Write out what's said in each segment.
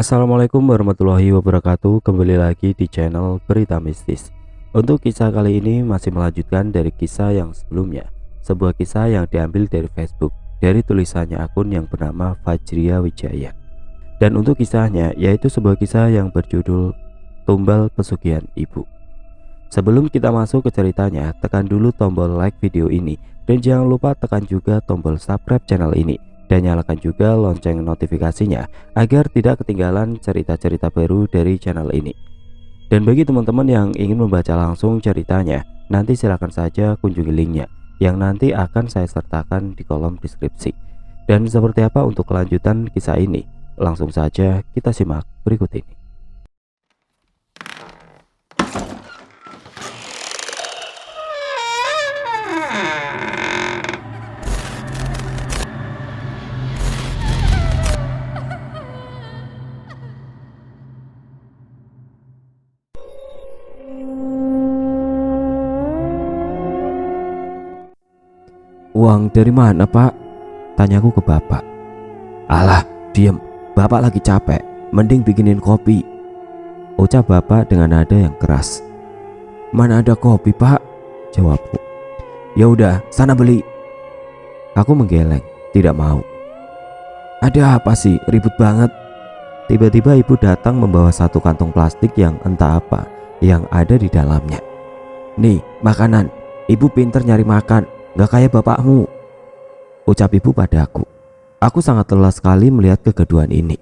Assalamualaikum warahmatullahi wabarakatuh. Kembali lagi di channel Berita Mistis. Untuk kisah kali ini masih melanjutkan dari kisah yang sebelumnya. Sebuah kisah yang diambil dari Facebook, dari tulisannya akun yang bernama Fajria Wijaya. Dan untuk kisahnya yaitu sebuah kisah yang berjudul Tumbal Pesugihan Ibu. Sebelum kita masuk ke ceritanya, tekan dulu tombol like video ini dan jangan lupa tekan juga tombol subscribe channel ini. Dan nyalakan juga lonceng notifikasinya agar tidak ketinggalan cerita-cerita baru dari channel ini. Dan bagi teman-teman yang ingin membaca langsung ceritanya, nanti silahkan saja kunjungi linknya yang nanti akan saya sertakan di kolom deskripsi. Dan seperti apa untuk kelanjutan kisah ini? Langsung saja kita simak berikut ini. Uang dari mana, Pak? Tanyaku ke bapak. Alah, diem. Bapak lagi capek. Mending bikinin kopi, ucap bapak dengan nada yang keras. Mana ada kopi, Pak? Jawabku. Ya udah, sana beli. Aku menggeleng, tidak mau. Ada apa sih? Ribut banget. Tiba-tiba ibu datang membawa satu kantong plastik yang entah apa yang ada di dalamnya. Nih, makanan. Ibu pinter nyari makan. Gak kayak bapakmu, ucap ibu padaku. Aku sangat lelah sekali melihat kegaduhan ini.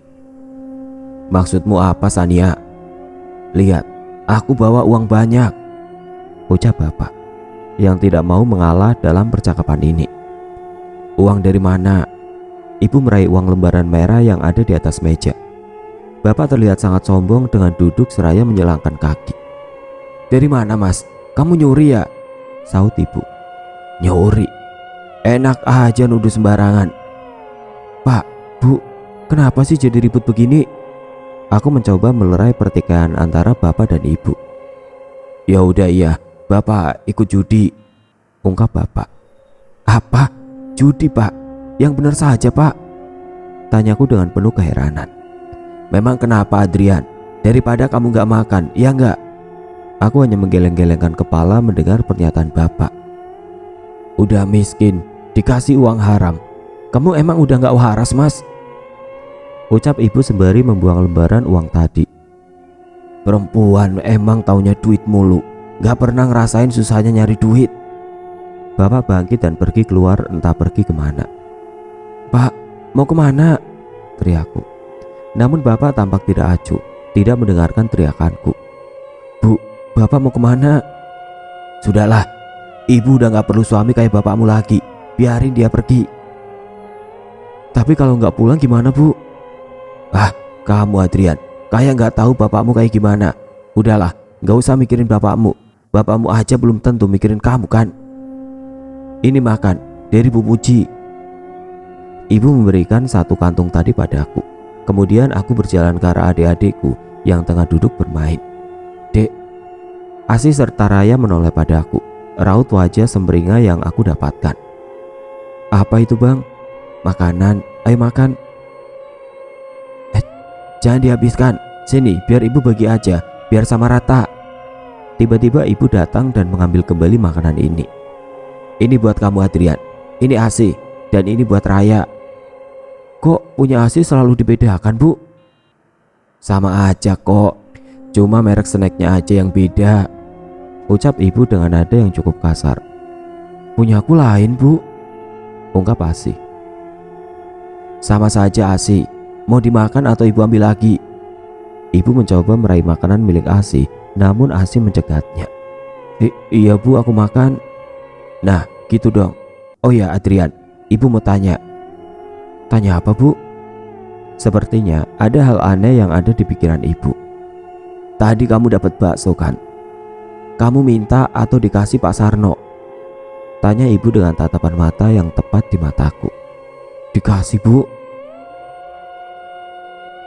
Maksudmu apa, Sania? Lihat, aku bawa uang banyak, ucap bapak yang tidak mau mengalah dalam percakapan ini. Uang dari mana? Ibu meraih uang lembaran merah yang ada di atas meja. Bapak terlihat sangat sombong dengan duduk seraya menyilangkan kaki. Dari mana, Mas? Kamu nyuri ya? Sahut ibu. Nyuri? Enak aja nuduh sembarangan. Pak, Bu, kenapa sih jadi ribut begini? Aku mencoba melerai pertikaian antara bapak dan ibu. Ya udah iya, bapak ikut judi, ungkap bapak. Apa? Judi, Pak? Yang benar saja, Pak, tanyaku dengan penuh keheranan. Memang kenapa, Adrian? Daripada kamu gak makan, ya enggak? Aku hanya menggeleng-gelengkan kepala mendengar pernyataan bapak. Udah miskin, dikasih uang haram. Kamu emang udah gak waras, Mas? Ucap ibu sembari membuang lembaran uang tadi. Perempuan emang taunya duit mulu, gak pernah ngerasain susahnya nyari duit. Bapak bangkit dan pergi keluar, entah pergi kemana. Pak, mau kemana? Teriakku. Namun bapak tampak tidak acuh, tidak mendengarkan teriakanku. Bu, bapak mau kemana? Sudahlah, ibu udah gak perlu suami kayak bapakmu lagi. Biarin dia pergi. Tapi kalau gak pulang gimana, Bu? Ah, kamu Adrian, kayak gak tahu bapakmu kayak gimana. Udahlah, gak usah mikirin bapakmu. Bapakmu aja belum tentu mikirin kamu kan. Ini makan dari Bu Puji. Ibu memberikan satu kantung tadi padaku. Kemudian aku berjalan ke arah adik-adikku yang tengah duduk bermain. Dek, Asi serta Raya menoleh padaku. Raut wajah semberinga yang aku dapatkan. Apa itu, Bang? Makanan, ayo makan. Jangan dihabiskan. Sini, biar ibu bagi aja, biar sama rata. Tiba-tiba ibu datang dan mengambil kembali makanan ini. Ini buat kamu, Adrian. Ini ASI, dan ini buat Raya. Kok punya ASI selalu dibedakan, Bu? Sama aja kok, cuma merek snacknya aja yang beda, ucap ibu dengan nada yang cukup kasar. Punyaku lain, Bu, ungkap Asi. Sama saja, Asi. Mau dimakan atau ibu ambil lagi? Ibu mencoba meraih makanan milik Asi, namun Asi mencegatnya. Iya, Bu, aku makan. Nah, gitu dong. Oh ya, Adrian, ibu mau tanya. Tanya apa, Bu? Sepertinya ada hal aneh yang ada di pikiran ibu. Tadi kamu dapat bakso kan? Kamu minta atau dikasih Pak Sarno? Tanya ibu dengan tatapan mata yang tepat di mataku. Dikasih, Bu.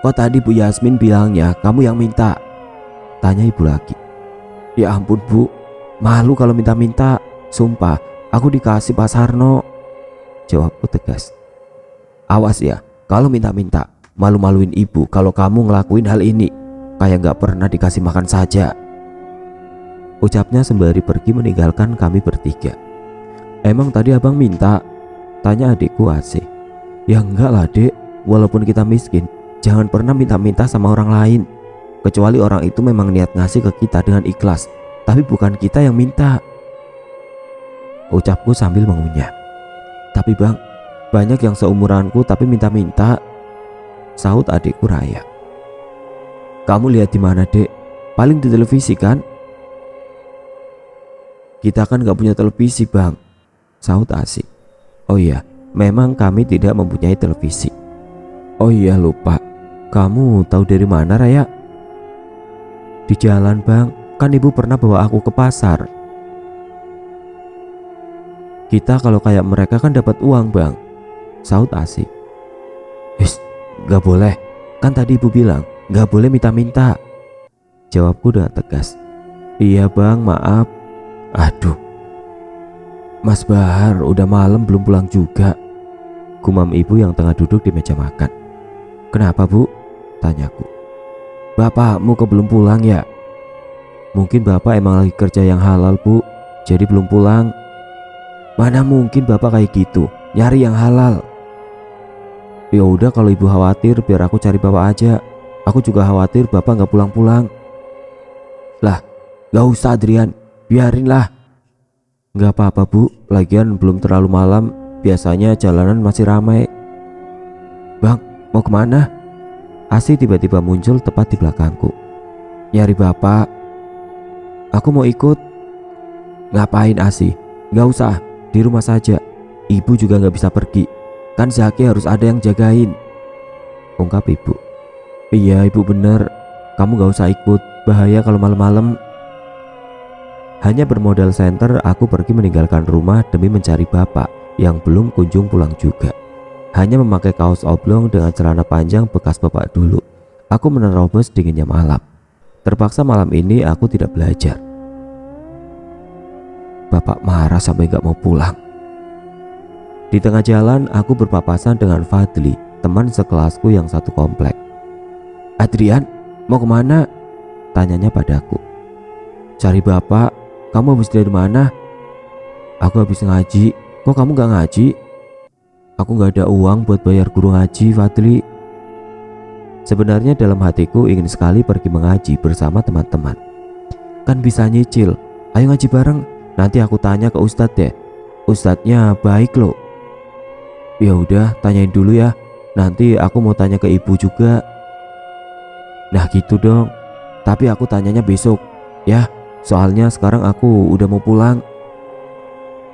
Kok tadi Bu Yasmin bilangnya kamu yang minta? Tanya ibu lagi. Ya ampun, Bu, malu kalau minta-minta. Sumpah, aku dikasih Pak Sarno, jawabku tegas. Awas ya, kalau minta-minta. malu-maluin ibu kalau kamu ngelakuin hal ini. Kayak gak pernah dikasih makan saja. Ucapnya sembari pergi meninggalkan kami bertiga. Emang tadi abang minta? Tanya adikku Asih. Ya enggak lah dek, walaupun kita miskin, jangan pernah minta-minta sama orang lain. Kecuali orang itu memang niat ngasih ke kita dengan ikhlas, tapi bukan kita yang minta. Ucapku sambil mengunyah. Tapi bang, banyak yang seumuranku tapi minta-minta, sahut adikku Raya. Kamu lihat di mana dek? Paling di televisi kan? Kita kan gak punya televisi bang, sahut Asih. Oh iya, memang kami tidak mempunyai televisi. Oh iya lupa, kamu tahu dari mana Raya? Di jalan bang, kan ibu pernah bawa aku ke pasar. Kita kalau kayak mereka kan dapat uang bang, sahut Asih. Gak boleh, kan tadi ibu bilang gak boleh minta-minta, jawabku dengan tegas. Iya bang, maaf. Aduh, Mas Bahar udah malam belum pulang juga, gumam ibu yang tengah duduk di meja makan. Kenapa bu? Tanyaku. Bapakmu kok belum pulang ya? Mungkin bapak emang lagi kerja yang halal bu, jadi belum pulang. Mana mungkin bapak kayak gitu, nyari yang halal. Ya udah kalau ibu khawatir biar aku cari bapak aja. Aku juga khawatir bapak gak pulang-pulang. Lah, gak usah Adrian, biarinlah. Gak apa-apa bu, lagian belum terlalu malam, biasanya jalanan masih ramai. Bang, mau kemana? Asih tiba-tiba muncul tepat di belakangku. Nyari bapak. Aku mau ikut. Ngapain Asih? Gak usah, di rumah saja. Ibu juga gak bisa pergi, kan Zaki harus ada yang jagain, ungkap ibu. Iya ibu bener, kamu gak usah ikut, bahaya kalau malam-malam. Hanya bermodal senter aku pergi meninggalkan rumah demi mencari bapak yang belum kunjung pulang juga. Hanya memakai kaos oblong dengan celana panjang bekas bapak dulu. Aku menerobos dinginnya malam. Terpaksa malam ini aku tidak belajar. Bapak marah sampai gak mau pulang. Di tengah jalan aku berpapasan dengan Fadli, teman sekelasku yang satu komplek. Adrian, mau kemana? Tanyanya padaku. Cari bapak. Kamu habis dari mana? Aku habis ngaji. Kok kamu gak ngaji? Aku gak ada uang buat bayar guru ngaji Fadli. Sebenarnya dalam hatiku ingin sekali pergi mengaji bersama teman-teman. Kan bisa nyicil. Ayo ngaji bareng. Nanti aku tanya ke ustadz deh. Ustadznya baik loh. Ya udah, tanyain dulu ya. Nanti aku mau tanya ke ibu juga. Nah gitu dong. Tapi aku tanyanya besok ya, soalnya sekarang aku udah mau pulang.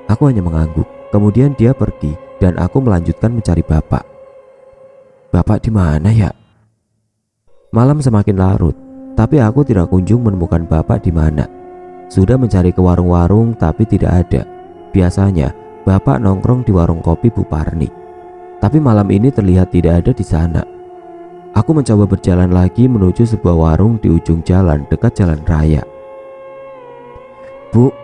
Aku hanya mengangguk. Kemudian dia pergi dan aku melanjutkan mencari bapak. Bapak di mana ya? Malam semakin larut, tapi aku tidak kunjung menemukan bapak di mana. Sudah mencari ke warung-warung tapi tidak ada. Biasanya bapak nongkrong di warung kopi Bu Parni, tapi malam ini terlihat tidak ada di sana. Aku mencoba berjalan lagi menuju sebuah warung di ujung jalan dekat jalan raya. Bu,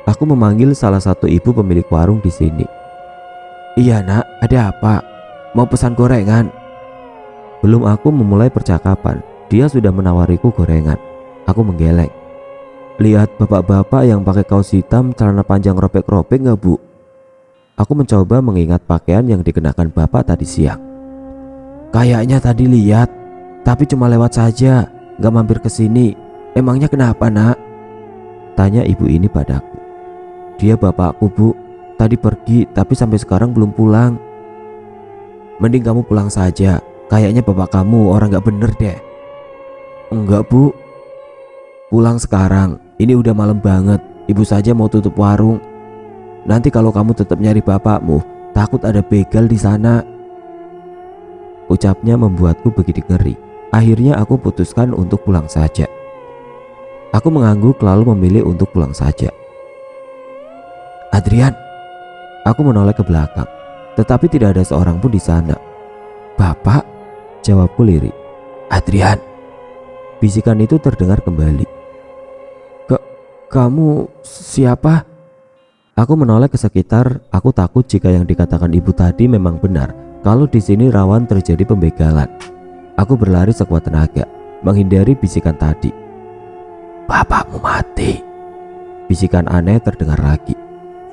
aku memanggil salah satu ibu pemilik warung di sini. Iya nak, ada apa? Mau pesan gorengan? Belum aku memulai percakapan, dia sudah menawariku gorengan. Aku menggeleng. Lihat bapak-bapak yang pakai kaos hitam, celana panjang robek-robek gak bu? Aku mencoba mengingat pakaian yang dikenakan bapak tadi siang. Kayaknya tadi lihat, tapi cuma lewat saja, gak mampir ke sini. Emangnya kenapa nak? Tanya ibu ini padaku. Dia bapakku bu, tadi pergi tapi sampai sekarang belum pulang. Mending kamu pulang saja, kayaknya bapak kamu orang gak bener deh. Enggak bu, pulang sekarang, ini udah malam banget. Ibu saja mau tutup warung. Nanti kalau kamu tetap nyari bapakmu, takut ada begal di sana. Ucapnya membuatku begitu ngeri. Akhirnya aku putuskan untuk pulang saja. Aku mengangguk lalu memilih untuk pulang saja. Adrian, aku menoleh ke belakang, tetapi tidak ada seorang pun di sana. Bapak, jawabku lirik. Adrian, bisikan itu terdengar kembali. Kamu siapa? Aku menoleh ke sekitar. Aku takut jika yang dikatakan ibu tadi memang benar kalau di sini rawan terjadi pembegalan. Aku berlari sekuat tenaga, menghindari bisikan tadi. "Bapakmu mati." Bisikan aneh terdengar lagi.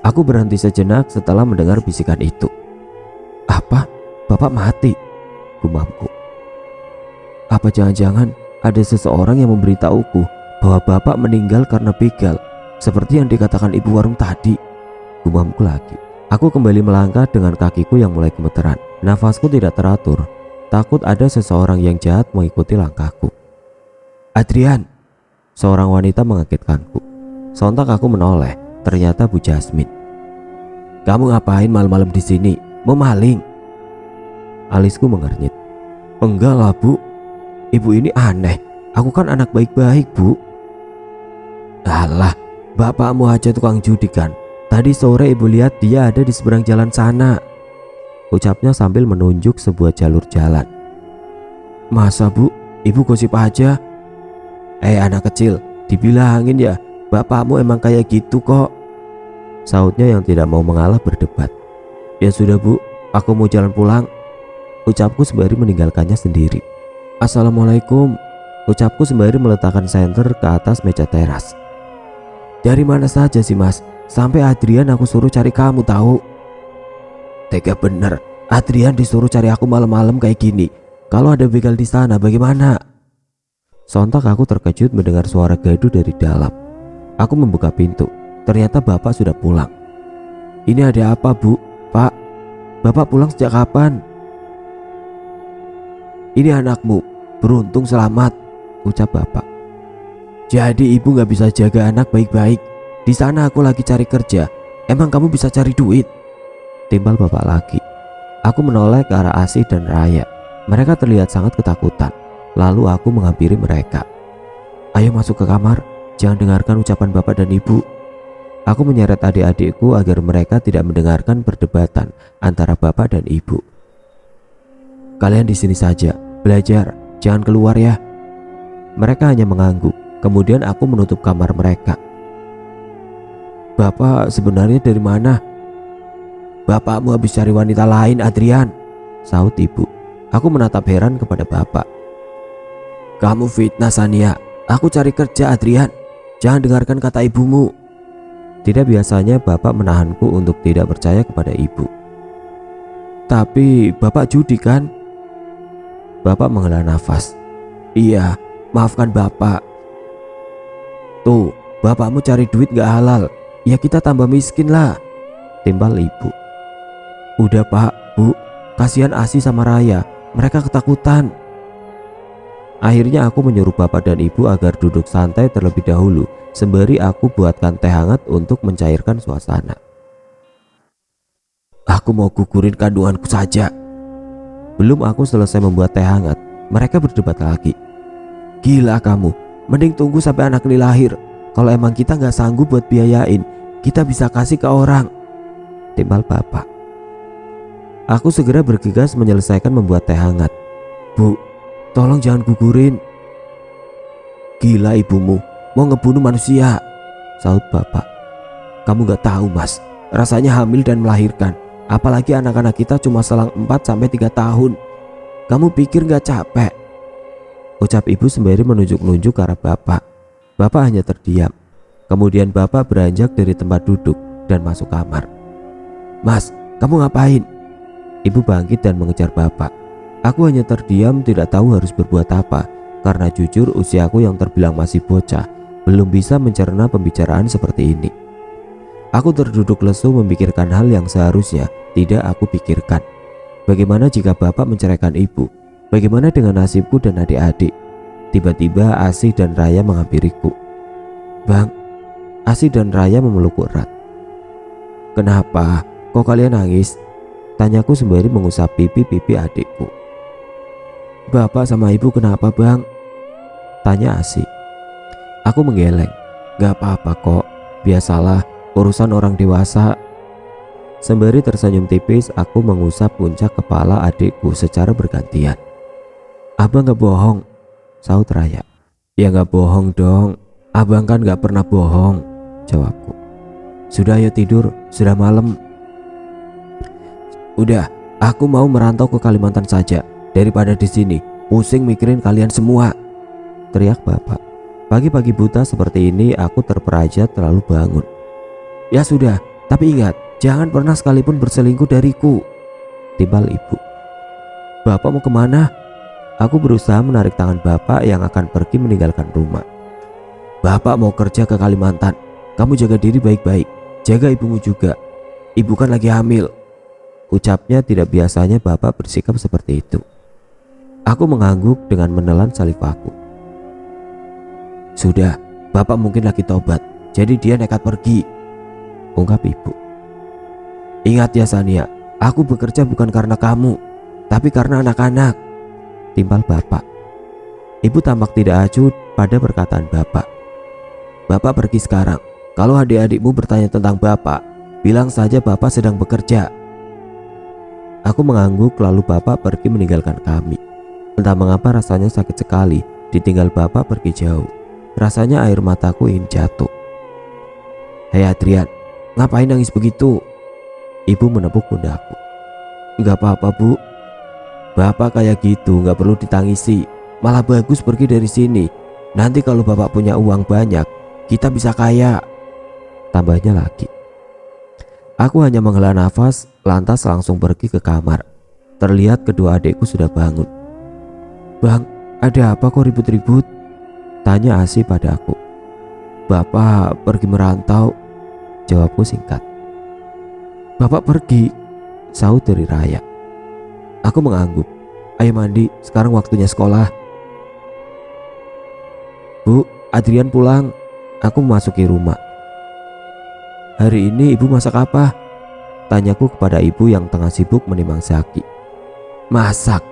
Aku berhenti sejenak setelah mendengar bisikan itu. "Apa? Bapak mati?" gumamku. "Apa jangan-jangan ada seseorang yang memberitahuku bahwa bapak meninggal karena begal, seperti yang dikatakan ibu warung tadi?" gumamku lagi. Aku kembali melangkah dengan kakiku yang mulai gemeteran. Nafasku tidak teratur, takut ada seseorang yang jahat mengikuti langkahku. "Adrian!" Seorang wanita mengagetkanku. Sontak aku menoleh, ternyata Bu Jasmine. "Kamu ngapain malam-malam di sini? Mau maling?" Alisku mengernyit. "Enggak lah Bu, ibu ini aneh. Aku kan anak baik-baik Bu." "Alah, bapakmu aja tukang judi kan? Tadi sore ibu lihat dia ada di seberang jalan sana," ucapnya sambil menunjuk sebuah jalur jalan. "Masa Bu? Ibu gosip aja." Anak kecil, dibilangin ya, bapakmu emang kayak gitu kok," sautnya yang tidak mau mengalah berdebat. "Ya sudah Bu, aku mau jalan pulang," ucapku sembari meninggalkannya sendiri. "Assalamualaikum," ucapku sembari meletakkan senter ke atas meja teras. "Dari mana saja sih Mas? Sampai Adrian aku suruh cari kamu tahu." "Tega bener, Adrian disuruh cari aku malam-malam kayak gini. Kalau ada begal di sana bagaimana?" Sontak aku terkejut mendengar suara gaduh dari dalam. Aku membuka pintu, ternyata bapak sudah pulang. "Ini ada apa Bu? Pak, bapak pulang sejak kapan?" "Ini anakmu, beruntung selamat," ucap bapak. "Jadi ibu gak bisa jaga anak baik-baik? Di sana aku lagi cari kerja, emang kamu bisa cari duit?" timbal bapak lagi. Aku menoleh ke arah Asih dan Raya. Mereka terlihat sangat ketakutan. Lalu aku menghampiri mereka. "Ayo masuk ke kamar, jangan dengarkan ucapan bapak dan ibu." Aku menyeret adik-adikku agar mereka tidak mendengarkan perdebatan antara bapak dan ibu. "Kalian di sini saja, belajar, jangan keluar ya." Mereka hanya mengangguk. Kemudian aku menutup kamar mereka. "Bapak sebenarnya dari mana?" "Bapakmu habis cari wanita lain, Adrian," saut ibu. Aku menatap heran kepada bapak. "Kamu fitnah Sania, aku cari kerja Adrian, jangan dengarkan kata ibumu." Tidak biasanya bapak menahanku untuk tidak percaya kepada ibu. "Tapi bapak judi kan?" Bapak menghela nafas. "Iya, maafkan bapak." "Tuh, bapakmu cari duit gak halal, ya kita tambah miskin lah," timbal ibu. "Udah Pak, Bu, kasihan Asih sama Raya, mereka ketakutan." Akhirnya aku menyuruh bapak dan ibu agar duduk santai terlebih dahulu, sembari aku buatkan teh hangat untuk mencairkan suasana. "Aku mau gugurin kandunganku saja." Belum aku selesai membuat teh hangat, mereka berdebat lagi. "Gila kamu, mending tunggu sampai anak ini lahir. Kalau emang kita gak sanggup buat biayain, kita bisa kasih ke orang," timbal bapak. Aku segera bergegas menyelesaikan membuat teh hangat. "Bu, tolong jangan gugurin." "Gila ibumu, mau ngebunuh manusia," saut bapak. "Kamu gak tahu Mas, rasanya hamil dan melahirkan. Apalagi anak-anak kita cuma selang 4-3 tahun. Kamu pikir gak capek?" ucap ibu sembari menunjuk-nunjuk ke arah bapak. Bapak hanya terdiam. Kemudian bapak beranjak dari tempat duduk dan masuk kamar. "Mas, kamu ngapain?" Ibu bangkit dan mengejar bapak. Aku hanya terdiam, tidak tahu harus berbuat apa, karena jujur usiaku yang terbilang masih bocah belum bisa mencerna pembicaraan seperti ini. Aku terduduk lesu memikirkan hal yang seharusnya tidak aku pikirkan. Bagaimana jika bapak menceraikan ibu? Bagaimana dengan nasibku dan adik-adik? Tiba-tiba Asih dan Raya menghampiriku. "Bang," Asih dan Raya memelukku erat. "Kenapa? Kok kalian nangis?" tanyaku sembari mengusap pipi-pipi adikku. "Bapak sama ibu kenapa bang?" tanya Asih. Aku menggeleng. "Gak apa-apa kok, biasalah, urusan orang dewasa." Sembari tersenyum tipis, aku mengusap puncak kepala adikku secara bergantian. "Abang gak bohong," saut Raya. "Ya gak bohong dong, abang kan gak pernah bohong," jawabku. "Sudah ayo tidur, sudah malam." "Udah, Aku mau merantau ke Kalimantan saja daripada di sini. Pusing mikirin kalian semua, teriak bapak. Pagi-pagi buta seperti ini aku terperajat terlalu bangun. Ya sudah, tapi ingat, jangan pernah sekalipun berselingkuh dariku, timbal ibu. Bapak mau kemana? Aku berusaha menarik tangan bapak yang akan pergi meninggalkan rumah. Bapak mau kerja ke Kalimantan. Kamu jaga diri baik-baik. Jaga ibumu juga. Ibu kan lagi hamil. Ucapnya tidak biasanya bapak bersikap seperti itu. Aku mengangguk dengan menelan salib aku. Sudah, bapak mungkin lagi tobat, jadi dia nekat pergi, ungkap ibu. Ingat ya Sania, aku bekerja bukan karena kamu, tapi karena anak-anak, timbal bapak. Ibu tampak tidak acuh pada perkataan bapak. Bapak pergi sekarang. Kalau adik-adikmu bertanya tentang bapak, bilang saja bapak sedang bekerja. Aku mengangguk lalu bapak pergi meninggalkan kami. Entah mengapa rasanya sakit sekali ditinggal bapak pergi jauh. Rasanya air mataku ingin jatuh. Hei Adrian, ngapain nangis begitu? Ibu menepuk pundakku. Enggak apa-apa bu. Bapak kayak gitu gak perlu ditangisi. Malah bagus pergi dari sini. Nanti kalau bapak punya uang banyak, kita bisa kaya, tambahnya lagi. Aku hanya menghela nafas, lantas langsung pergi ke kamar. Terlihat kedua adikku sudah bangun. Bang, ada apa kok ribut-ribut? Tanya Asi padaku. Bapak pergi merantau, jawabku singkat. Bapak pergi, sahut dari Raya. Aku mengangguk. Ayo mandi, sekarang waktunya sekolah. Bu, Adrian pulang. Aku memasuki rumah. Hari ini ibu masak apa? Tanyaku kepada ibu yang tengah sibuk menimang Zaki. Masak?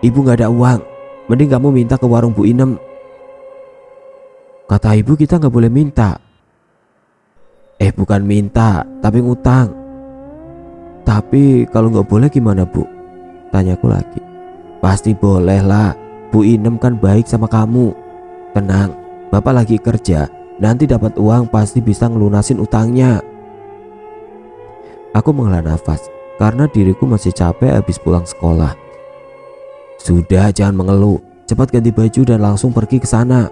Ibu gak ada uang. Mending kamu minta ke warung Bu Inem. Kata ibu kita gak boleh minta. Bukan minta, tapi ngutang. Tapi kalau gak boleh gimana bu? Tanyaku lagi. Pasti boleh lah. Bu Inem kan baik sama kamu. Tenang, bapak lagi kerja. Nanti dapat uang pasti bisa ngelunasin utangnya. Aku menghela nafas karena diriku masih capek habis pulang sekolah. Sudah, jangan mengeluh. Cepat ganti baju dan langsung pergi ke sana.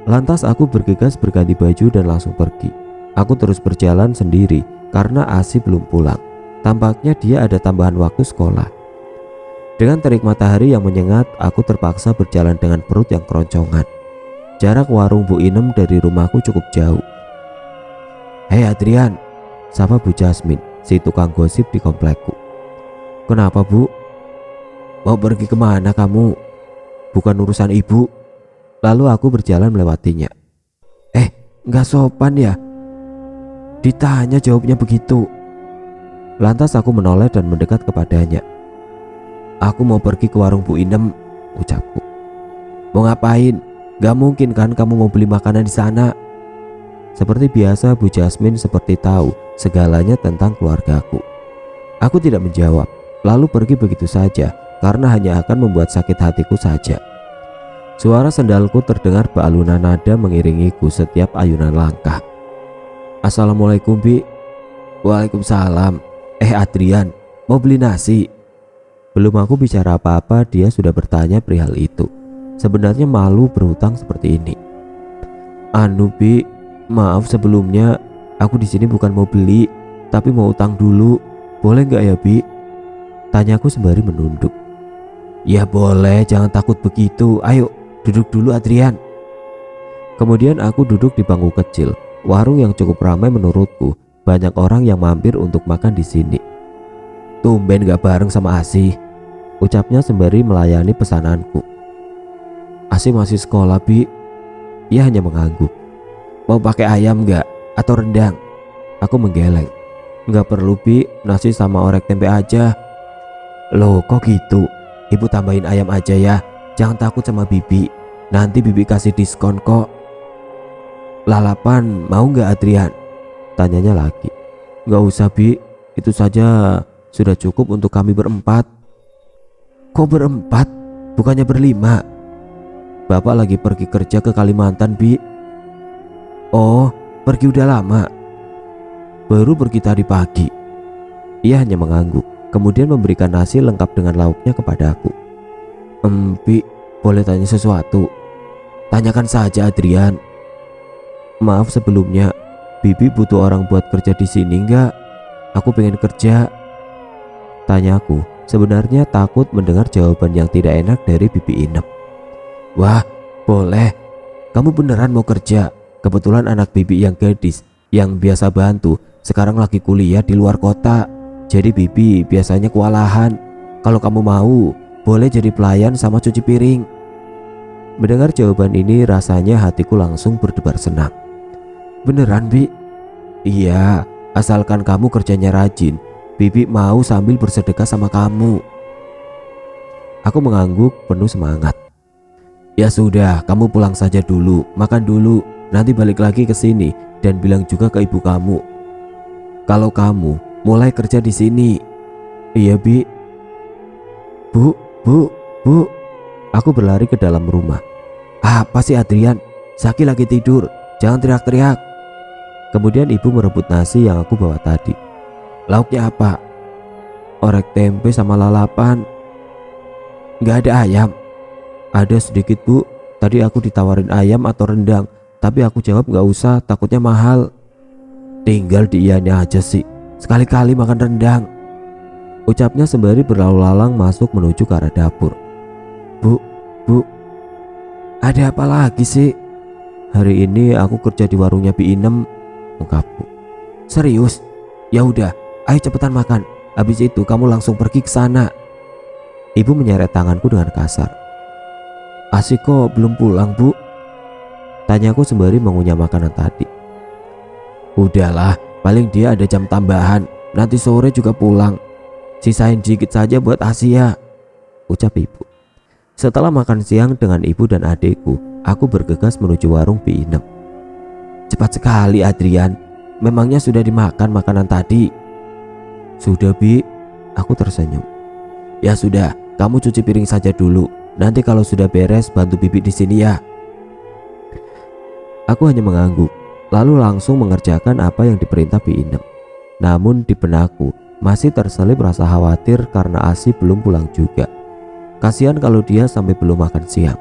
Lantas aku bergegas berganti baju dan langsung pergi. Aku terus berjalan sendiri karena Asi belum pulang. Tampaknya dia ada tambahan waktu sekolah. Dengan terik matahari yang menyengat, aku terpaksa berjalan dengan perut yang keroncongan. Jarak warung Bu Inem dari rumahku cukup jauh. Hei Adrian, sapa Bu Jasmine, si tukang gosip di komplekku. Kenapa bu? Mau pergi kemana kamu? Bukan urusan ibu. Lalu aku berjalan melewatinya. Nggak sopan ya? Ditanya jawabnya begitu. Lantas aku menoleh dan mendekat kepadanya. Aku mau pergi ke warung Bu Inem, ucapku. Mau ngapain? Gak mungkin kan kamu mau beli makanan di sana? Seperti biasa Bu Jasmine seperti tahu segalanya tentang keluargaku. Aku tidak menjawab, lalu pergi begitu saja karena hanya akan membuat sakit hatiku saja. Suara sendalku terdengar bealunan nada mengiringiku setiap ayunan langkah. Assalamualaikum Bi. Waalaikumsalam. Adrian, mau beli nasi? Belum aku bicara apa-apa dia sudah bertanya perihal itu. Sebenarnya malu berhutang seperti ini. Anu Bi, maaf sebelumnya, aku di sini bukan mau beli, tapi mau utang dulu. Boleh nggak ya Bi? Tanyaku sembari menunduk. Ya boleh, jangan takut begitu. Ayo duduk dulu Adrian. Kemudian aku duduk di bangku kecil. Warung yang cukup ramai menurutku. Banyak orang yang mampir untuk makan di sini. Tumben gak bareng sama Asi, ucapnya sembari melayani pesananku. Asi masih sekolah Bi. Ia hanya mengangguk. Mau pakai ayam gak? Atau rendang? Aku menggeleng. Gak perlu Bi, nasi sama orek tempe aja. Loh kok gitu? Ibu tambahin ayam aja ya. Jangan takut sama Bibi. Nanti Bibi kasih diskon kok. Lalapan mau gak Adrian? Tanyanya lagi. Gak usah Bi, itu saja sudah cukup untuk kami berempat. Kok berempat? Bukannya berlima? Bapak lagi pergi kerja ke Kalimantan Bi. Oh, pergi udah lama? Baru pergi tadi pagi. Ia hanya mengangguk kemudian memberikan nasi lengkap dengan lauknya kepadaku. Bi, boleh tanya sesuatu? Tanyakan saja Adrian. Maaf sebelumnya, Bibi butuh orang buat kerja di sini enggak? Aku pengen kerja. Tanyaku, sebenarnya takut mendengar jawaban yang tidak enak dari Bibi Inem. Wah, boleh. Kamu beneran mau kerja? Kebetulan anak Bibi yang gadis yang biasa bantu sekarang lagi kuliah di luar kota. Jadi Bibi biasanya kewalahan. Kalau kamu mau, boleh jadi pelayan sama cuci piring. Mendengar jawaban ini rasanya hatiku langsung berdebar senang. Beneran Bi? Iya, asalkan kamu kerjanya rajin. Bibi mau sambil bersedekah sama kamu. Aku mengangguk penuh semangat. Ya sudah, kamu pulang saja dulu, makan dulu, nanti balik lagi ke sini dan bilang juga ke ibu kamu kalau kamu mulai kerja di sini. Iya Bi. Bu. Aku berlari ke dalam rumah. Apa sih Adrian? Zaki lagi tidur, jangan teriak-teriak. Kemudian ibu merebut nasi yang aku bawa tadi. Lauknya apa? Orek tempe sama lalapan. Gak ada ayam? Ada sedikit Bu, tadi aku ditawarin ayam atau rendang, tapi aku jawab gak usah, takutnya mahal. Tinggal diiyain aja sih, sekali-kali makan rendang, ucapnya sembari berlalu lalang masuk menuju ke arah dapur. Bu, ada apa lagi sih? Hari ini aku kerja di warungnya Bi Inem, ungkapku. Serius? Ya udah, ayo cepetan makan. Habis itu kamu langsung pergi ke sana. Ibu menyeret tanganku dengan kasar. Asik kok belum pulang Bu? Tanyaku sembari mengunyah makanan tadi. Udahlah, paling dia ada jam tambahan, nanti sore juga pulang. Sisain dikit saja buat Asia, ucap ibu. Setelah makan siang dengan ibu dan adikku, aku bergegas menuju warung Bi Inem. Cepat sekali Adrian, memangnya sudah dimakan makanan tadi? Sudah Bi, aku tersenyum. Ya sudah, kamu cuci piring saja dulu. Nanti kalau sudah beres bantu bibi di sini ya. Aku hanya mengangguk, lalu langsung mengerjakan apa yang diperintah Bi Inem. Namun di benakku masih terselip rasa khawatir karena Asi belum pulang juga. Kasihan kalau dia sampai belum makan siang.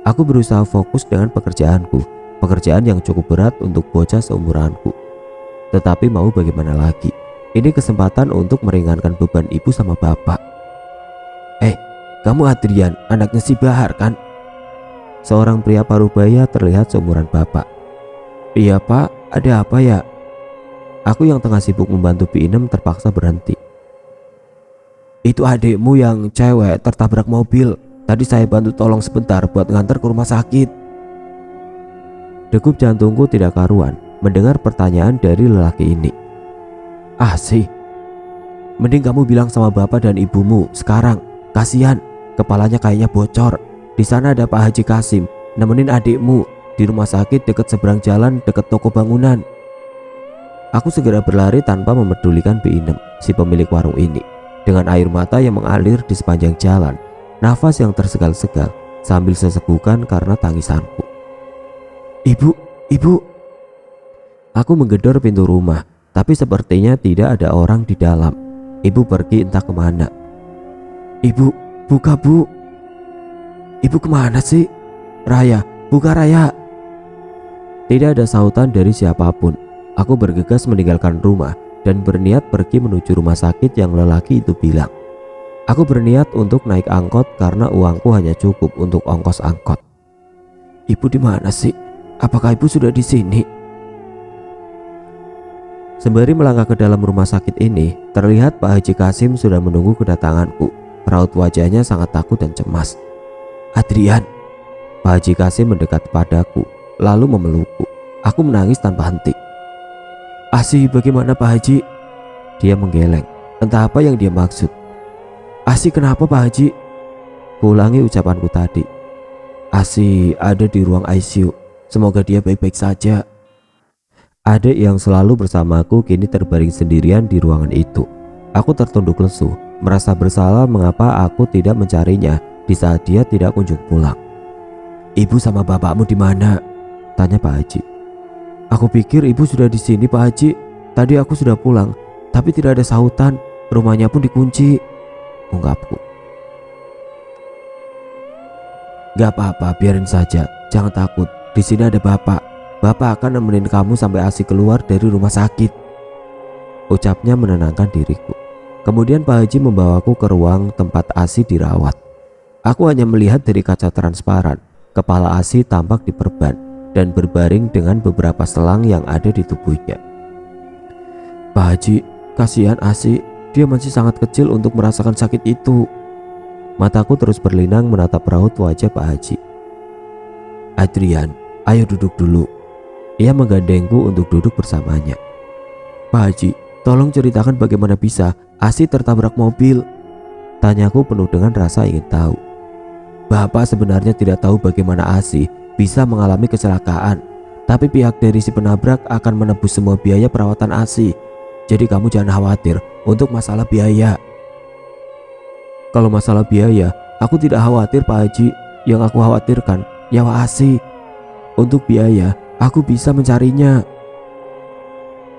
Aku berusaha fokus dengan pekerjaanku, pekerjaan yang cukup berat untuk bocah seumuranku. Tetapi mau bagaimana lagi? Ini kesempatan untuk meringankan beban ibu sama bapak. Kamu Adrian, anaknya si Bahar kan? Seorang pria parubaya terlihat seumuran bapak. Iya Pak, ada apa ya? Aku yang tengah sibuk membantu Bi Inem terpaksa berhenti. Itu adikmu yang cewek tertabrak mobil. Tadi saya bantu tolong sebentar buat ngantar ke rumah sakit. Degup jantungku tidak karuan mendengar pertanyaan dari lelaki ini. Sih, mending kamu bilang sama bapak dan ibumu sekarang. Kasihan, kepalanya kayaknya bocor. Di sana ada Pak Haji Kasim, nemenin adikmu di rumah sakit dekat seberang jalan dekat toko bangunan. Aku segera berlari tanpa memedulikan Bi Inem, si pemilik warung ini. Dengan air mata yang mengalir di sepanjang jalan, nafas yang tersegal-segal sambil sesegukan karena tangisanku. Ibu. Aku menggedor pintu rumah, tapi sepertinya tidak ada orang di dalam. Ibu pergi entah kemana. Ibu, buka Bu. Ibu kemana sih? Raya, buka Raya. Tidak ada sautan dari siapapun. Aku bergegas meninggalkan rumah dan berniat pergi menuju rumah sakit yang lelaki itu bilang. Aku berniat untuk naik angkot karena uangku hanya cukup untuk ongkos angkot. Ibu di mana sih? Apakah ibu sudah di sini? Sembari melangkah ke dalam rumah sakit ini, terlihat Pak Haji Kasim sudah menunggu kedatanganku. Raut wajahnya sangat takut dan cemas. Adrian, Pak Haji Kasim mendekat padaku, lalu memelukku. Aku menangis tanpa henti. Asi, bagaimana Pak Haji? Dia menggeleng, entah apa yang dia maksud. Asi, kenapa Pak Haji? Kuulangi ucapanku tadi. Asi ada di ruang ICU, semoga dia baik-baik saja. Adik yang selalu bersamaku kini terbaring sendirian di ruangan itu. Aku tertunduk lesu, merasa bersalah mengapa aku tidak mencarinya di saat dia tidak kunjung pulang. Ibu sama bapakmu di mana? Tanya Pak Haji. Aku pikir ibu sudah di sini Pak Haji. Tadi aku sudah pulang, tapi tidak ada sautan. Rumahnya pun dikunci, ungkapku. Gak apa-apa, biarin saja. Jangan takut. Di sini ada bapak. Bapak akan nemenin kamu sampai Asi keluar dari rumah sakit, ucapnya menenangkan diriku. Kemudian Pak Haji membawaku ke ruang tempat Asi dirawat. Aku hanya melihat dari kaca transparan. Kepala Asi tampak diperban dan berbaring dengan beberapa selang yang ada di tubuhnya. Pak Haji, kasihan Asi. Dia masih sangat kecil untuk merasakan sakit itu. Mataku terus berlinang menatap raut wajah Pak Haji. Adrian, ayo duduk dulu. Ia menggandengku untuk duduk bersamanya. Pak Haji, tolong ceritakan bagaimana bisa Asi tertabrak mobil, tanyaku penuh dengan rasa ingin tahu. Bapak sebenarnya tidak tahu bagaimana Asi bisa mengalami kecelakaan, tapi pihak dari si penabrak akan menebus semua biaya perawatan Asi. Jadi kamu jangan khawatir untuk masalah biaya. Kalau masalah biaya, aku tidak khawatir Pak Haji. Yang aku khawatirkan nyawa Asi. Untuk biaya, aku bisa mencarinya.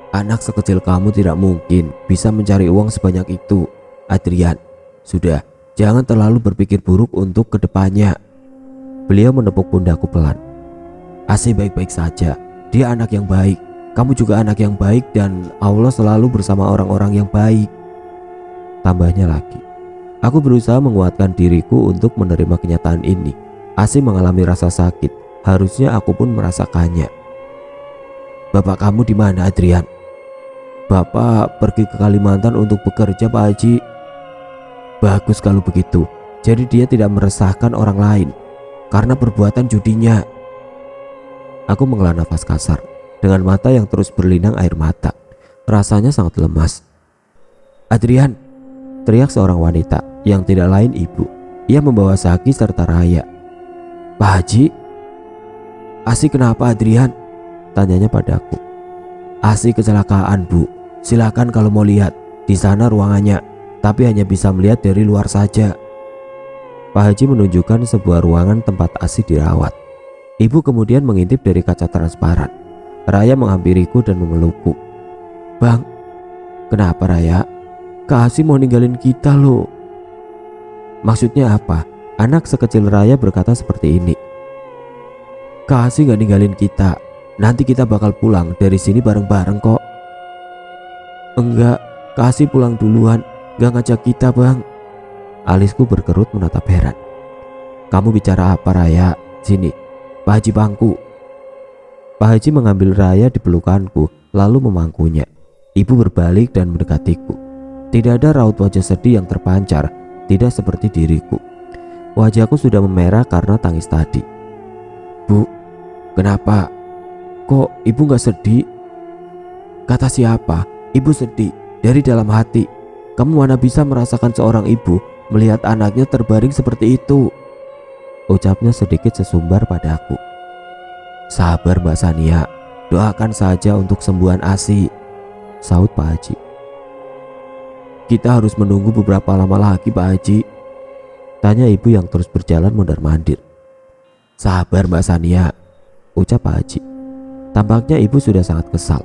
Anak sekecil kamu tidak mungkin bisa mencari uang sebanyak itu, Adrian. Sudah, jangan terlalu berpikir buruk untuk kedepannya. Beliau menepuk pundakku pelan. Asi baik-baik saja. Dia anak yang baik. Kamu juga anak yang baik dan Allah selalu bersama orang-orang yang baik. Tambahnya lagi. Aku berusaha menguatkan diriku untuk menerima kenyataan ini. Asi mengalami rasa sakit, harusnya aku pun merasakannya. Bapak kamu di mana, Adrian? Bapak pergi ke Kalimantan untuk bekerja, Pak Haji. Bagus kalau begitu. Jadi dia tidak meresahkan orang lain karena perbuatan judinya. Aku menghela nafas kasar dengan mata yang terus berlinang air mata. Rasanya sangat lemas. Adrian, teriak seorang wanita yang tidak lain ibu. Ia membawa Saki serta Raya. Pak Haji, Asi kenapa, Adrian? Tanyanya padaku. Asi kecelakaan, Bu. Silakan kalau mau lihat. Di sana ruangannya, tapi hanya bisa melihat dari luar saja. Pak Haji menunjukkan sebuah ruangan tempat Asi dirawat. Ibu kemudian mengintip dari kaca transparan. Raya menghampiriku dan memelukku. Bang, kenapa Raya? Kak Asi mau ninggalin kita loh. Maksudnya apa? Anak sekecil Raya berkata seperti ini. Kak Asi gak ninggalin kita. Nanti kita bakal pulang dari sini bareng-bareng kok. Enggak, Kak Asi pulang duluan. Gak ngajak kita, Bang. Alisku berkerut menatap heran. Kamu bicara apa, Raya? Sini, Pak Haji bangku. Pak Haji mengambil Raya di pelukanku lalu memangkunya. Ibu berbalik dan mendekatiku. Tidak ada raut wajah sedih yang terpancar, tidak seperti diriku. Wajahku sudah memerah karena tangis tadi. Bu, kenapa? Kok ibu gak sedih? Kata siapa? Ibu sedih dari dalam hati. Kamu mana bisa merasakan seorang ibu melihat anaknya terbaring seperti itu? Ucapnya sedikit sesumbar padaku. Sabar Mbak Sania, doakan saja untuk sembuhan Asi, saut Pak Haji. Kita harus menunggu beberapa lama lagi, Pak Haji, tanya ibu yang terus berjalan mondar-mandir. Sabar Mbak Sania, ucap Pak Haji. Tampaknya ibu sudah sangat kesal.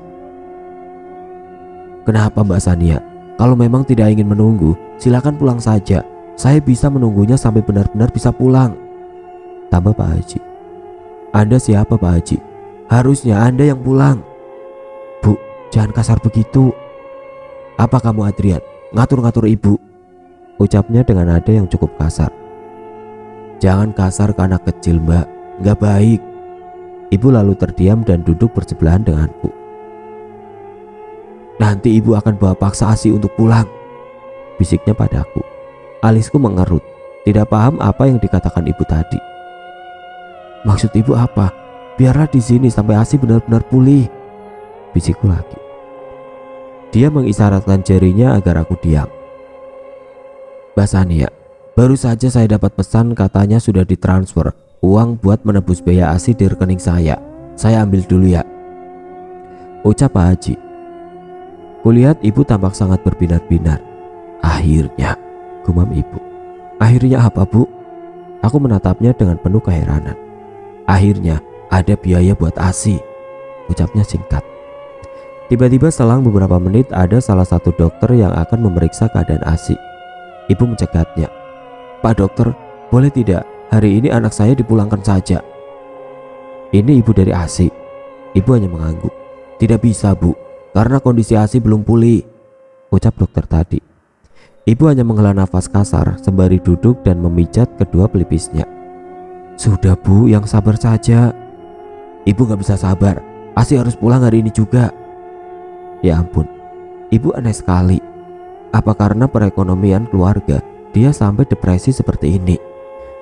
Kenapa Mbak Sania? Kalau memang tidak ingin menunggu, silakan pulang saja. Saya bisa menunggunya sampai benar-benar bisa pulang, tambah Pak Haji. Anda siapa Pak Haji? Harusnya Anda yang pulang. Bu, jangan kasar begitu. Apa kamu Adrian? Ngatur-ngatur ibu, ucapnya dengan nada yang cukup kasar. Jangan kasar ke anak kecil Mbak, gak baik. Ibu lalu terdiam dan duduk bersebelahan denganku. Nanti ibu akan bawa paksa Asi untuk pulang, bisiknya padaku. Alisku mengerut, tidak paham apa yang dikatakan ibu tadi. Maksud ibu apa? Biarlah di sini sampai Asi benar-benar pulih, bisikku lagi. Dia mengisyaratkan jarinya agar aku diam. Mbak Sania, baru saja saya dapat pesan katanya sudah ditransfer uang buat menebus biaya Asi di rekening saya. Saya ambil dulu ya, ucap Pak Haji. Kulihat ibu tampak sangat berbinar-binar. Akhirnya, gumam ibu. Akhirnya apa Bu? Aku menatapnya dengan penuh keheranan. Akhirnya ada biaya buat Asi, ucapnya singkat. Tiba-tiba selang beberapa menit ada salah satu dokter yang akan memeriksa keadaan Asi. Ibu mencegatnya. "Pak dokter, boleh tidak hari ini anak saya dipulangkan saja?" "Ini ibu dari Asi." Ibu hanya mengangguk. "Tidak bisa bu, karena kondisi Asi belum pulih," ucap dokter tadi. Ibu hanya menghela nafas kasar sembari duduk dan memijat kedua pelipisnya. "Sudah bu, yang sabar saja." "Ibu gak bisa sabar, Asi harus pulang hari ini juga." Ya ampun, ibu aneh sekali. Apa karena perekonomian keluarga dia sampai depresi seperti ini?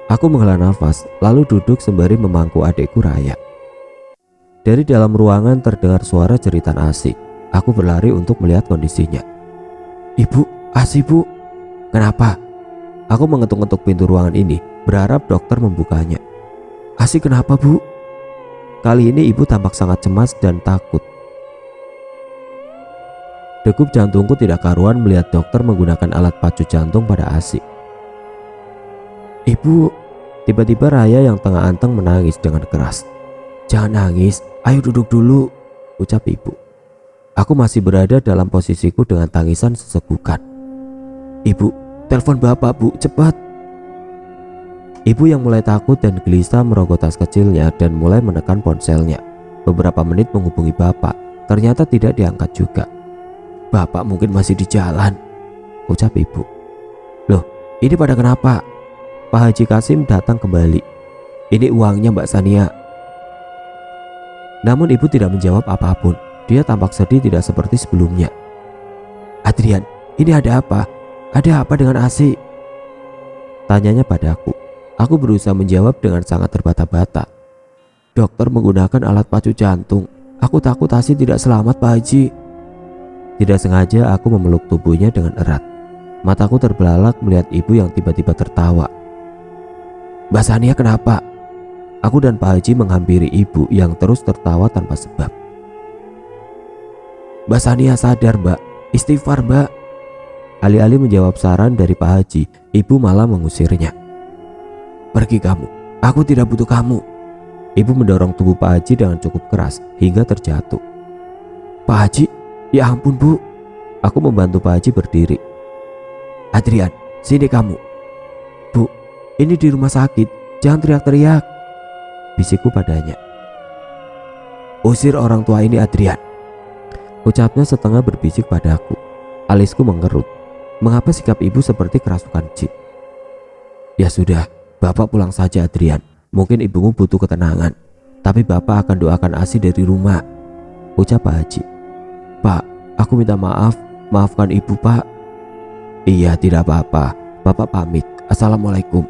Aku menghela nafas lalu duduk sembari memangku adikku Raya. Dari dalam ruangan terdengar suara jeritan Asi. Aku berlari untuk melihat kondisinya. "Ibu, Asi bu." "Kenapa?" Aku mengetuk-ngetuk pintu ruangan ini berharap dokter membukanya. "Asi kenapa bu?" Kali ini ibu tampak sangat cemas dan takut. Degup jantungku tidak karuan melihat dokter menggunakan alat pacu jantung pada Asi. "Ibu." Tiba-tiba Raya yang tengah anteng menangis dengan keras. "Jangan nangis, ayo duduk dulu," ucap ibu. Aku masih berada dalam posisiku dengan tangisan sesegukan. "Ibu, telepon bapak bu, cepat." Ibu yang mulai takut dan gelisah merogoh tas kecilnya dan mulai menekan ponselnya. Beberapa menit menghubungi bapak, ternyata tidak diangkat juga. "Bapak mungkin masih di jalan," ucap ibu. "Loh, ini pada kenapa?" Pak Haji Kasim datang kembali. "Ini uangnya Mbak Sania." Namun ibu tidak menjawab apapun. Dia tampak sedih tidak seperti sebelumnya. "Adrian, ini ada apa? Ada apa dengan Asi?" tanyanya padaku. Aku berusaha menjawab dengan sangat terbata-bata. "Dokter menggunakan alat pacu jantung. Aku takut Asi tidak selamat Pak Haji." Tidak sengaja aku memeluk tubuhnya dengan erat. Mataku terbelalak melihat ibu yang tiba-tiba tertawa. "Mbak Sania kenapa?" Aku dan Pak Haji menghampiri ibu yang terus tertawa tanpa sebab. "Mbak Sania sadar mbak, istighfar mbak." Alih-alih menjawab saran dari Pak Haji, ibu malah mengusirnya. "Pergi kamu, aku tidak butuh kamu." Ibu mendorong tubuh Pak Haji dengan cukup keras hingga terjatuh. "Pak Haji, ya ampun bu." Aku membantu Pak Haji berdiri. "Adrian, sini kamu." "Bu, ini di rumah sakit, jangan teriak-teriak," bisikku padanya. "Usir orang tua ini Adrian," ucapnya setengah berbisik padaku. Alisku mengerut. Mengapa sikap ibu seperti kerasukan jin? "Ya sudah, bapak pulang saja Adrian. Mungkin ibumu butuh ketenangan, tapi bapak akan doakan Asi dari rumah," ucap Pak Haji. "Pak, aku minta maaf, maafkan ibu pak." "Iya tidak apa-apa, bapak pamit. Assalamualaikum."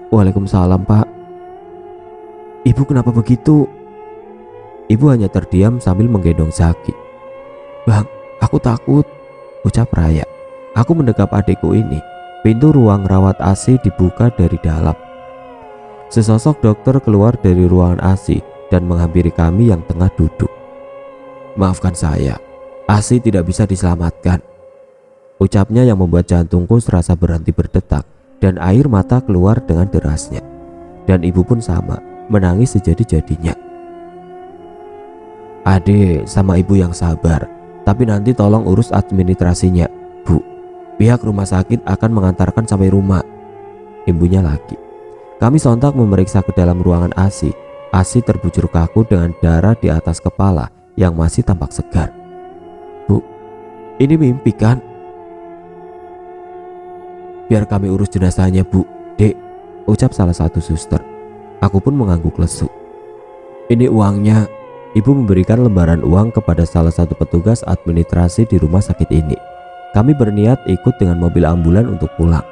"Waalaikumsalam pak." "Ibu kenapa begitu?" Ibu hanya terdiam sambil menggendong Zaki. "Bang, aku takut," ucap Raya. Aku mendekap adikku ini. Pintu ruang rawat Asi dibuka dari dalam. Sesosok dokter keluar dari ruangan Asi dan menghampiri kami yang tengah duduk. "Maafkan saya, Asi tidak bisa diselamatkan," ucapnya yang membuat jantungku serasa berhenti berdetak dan air mata keluar dengan derasnya. Dan ibu pun sama, menangis sejadi-jadinya. "Adik sama ibu yang sabar, tapi nanti tolong urus administrasinya, Bu. Pihak rumah sakit akan mengantarkan sampai rumah," ibunya lagi. Kami sontak memeriksa ke dalam ruangan Asi. Asi terbujur kaku dengan darah di atas kepala yang masih tampak segar. "Bu, ini mimpi kan?" "Biar kami urus jenazahnya bu, Dek," ucap salah satu suster. Aku pun mengangguk lesu. "Ini uangnya." Ibu memberikan lembaran uang kepada salah satu petugas administrasi di rumah sakit ini. Kami berniat ikut dengan mobil ambulan untuk pulang.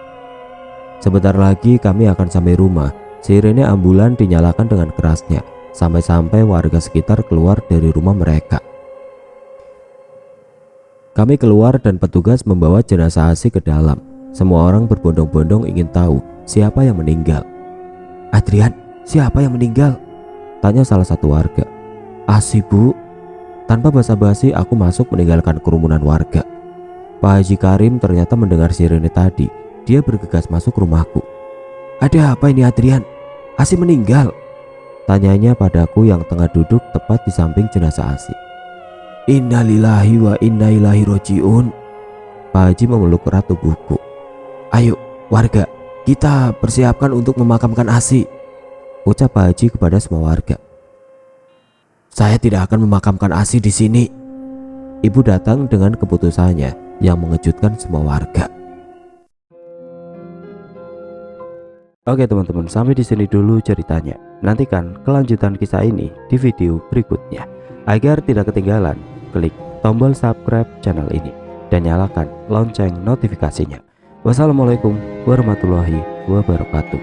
Sebentar lagi kami akan sampai rumah. Sirene ambulan dinyalakan dengan kerasnya, sampai-sampai warga sekitar keluar dari rumah mereka. Kami keluar dan petugas membawa jenazah Asi ke dalam. Semua orang berbondong-bondong ingin tahu siapa yang meninggal. "Adrian, siapa yang meninggal?" tanya salah satu warga. "Asi bu." Tanpa basa-basi aku masuk meninggalkan kerumunan warga. Pak Haji Karim ternyata mendengar sirene tadi. Dia bergegas masuk rumahku. "Ada apa ini Adrian? Asi meninggal?" tanyanya padaku yang tengah duduk tepat di samping jenazah Asi. Innalillahi wa inna ilaihi rojiun. Pak Haji memeluk erat tubuhku. Ayo warga, kita persiapkan untuk memakamkan Asi, ucap Pak Haji kepada semua warga. Saya tidak akan memakamkan Asi di sini. Ibu datang dengan keputusannya yang mengejutkan semua warga. Oke teman-teman, sampai di sini dulu ceritanya. Nantikan kelanjutan kisah ini di video berikutnya. Agar tidak ketinggalan, klik tombol subscribe channel ini dan nyalakan lonceng notifikasinya. Wassalamualaikum warahmatullahi wabarakatuh.